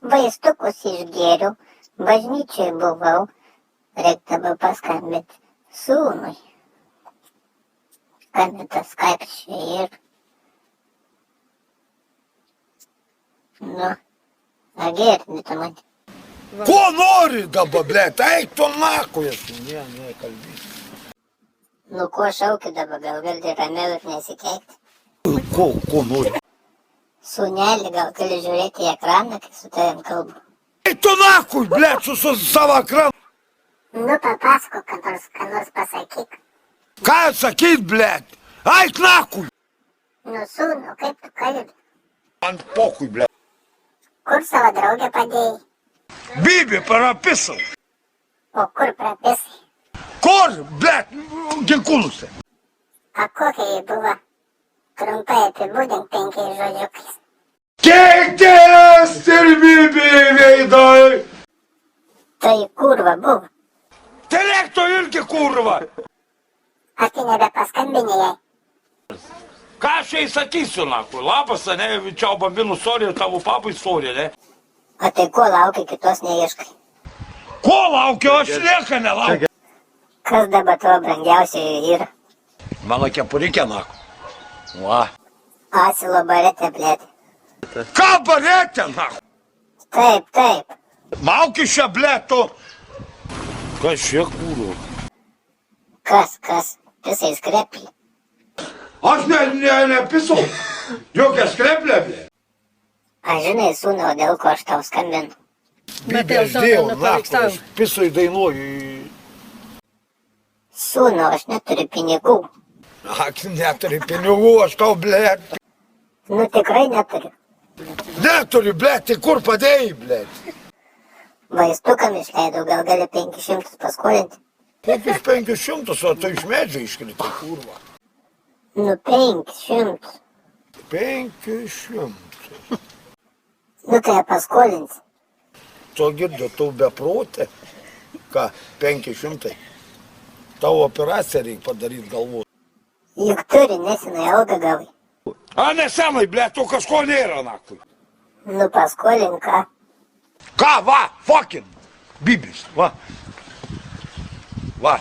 Vaistukus išgėriau, bažnyčioj buvau, reikdavo paskambinti sūnui. Skambintas Skype čia ir. Nu, agirdi tu mane. Ko nori dabar, blėt? Eik tu nakuj. Ne, kalbėk. Nu, ko šauki dabar, gal gali ramiau ir nesikeikti? Ko nori? Sūnelį, gal gali žiūrėti į ekraną, kai su tavim kalbu. Eik tu nakuj, blėt, su savo ekranu. Nu, papasakok, ką nors pasakyk. Ką atsakyt, blėt? Eik nakuj. Nu, sūnu, kaip tu kalbi? Man pokuj, blėt. Kur savo draugę padėjai? Bibi, parapisau. O kur prapisai? Kur, blėt, ginkūnuose. A kokia jį buvo? Trumpai apibūdink 5 žodžiukais. Keitės ir Bibi veidai. Tai kurva buvo. Telekto irgi kurva. Ar tai nebepaskambini jai? Ką aš jai sakysiu, nakuj? Labas, ne, čia bambinų sorė, tavo papai sorė, ne? O tai ko laukia, kitos neieškai? Ko laukiu, aš lieka nelaukiu. Kas dabar tavo brangiausiai yra? Mano kepurikė, nakuj. Va. Asilo barete, blėt. Ką barete, nakuj? Taip. Mauki šią blėtų. Kas šie kūrų? Kas? Pisai skreplį. Aš nepisau. Jokia skreplė, blė. Aš žinai, sūnau, dėl ko aš tau skambinu. Bibi, aš dėjau, nakuj, aš pisui dainuoju. Sūnau, aš neturiu pinigų. Ak, neturi pinigų, aš tau, blėt. Nu, tikrai neturiu. Neturi, blėt, tai kur padėjai, blėt? Vaistukam išleidau, gal gali 500 paskolinti. Kokius 500, o tai iš medžio iškrito, kurva. Nu, 500. 500. Nu, tai paskolinsi. To girdo, tau beprotė. Ką, 500? Tavo operaciją reikia padaryti galvos. Juk turi nesenai algą gavai. A nesenai, blėt, to kažko nėra, nakuj. Nu, paskolink ką. Ką, va, fucking, bibis, va. Va.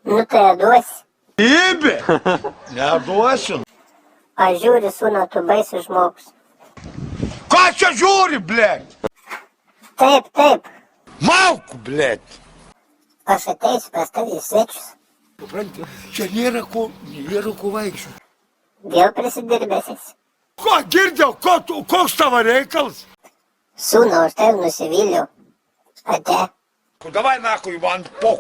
Nu, tai duosi. Bibi! Neduosiu. Aš žiūri, sūnau, tu baisus žmogus. Ką čia žiūri, blėt? Taip. Mauku, blėt. Aš ateisiu pas tavį į svečius. Supranti, čia nėra ko vaikščioti. Vėl prisidirbėsis. Ko girdėjau, koks tavo reikalas? Sūnau, aš tavim nusivyliau. Ate. Davai, nakuj, man poku.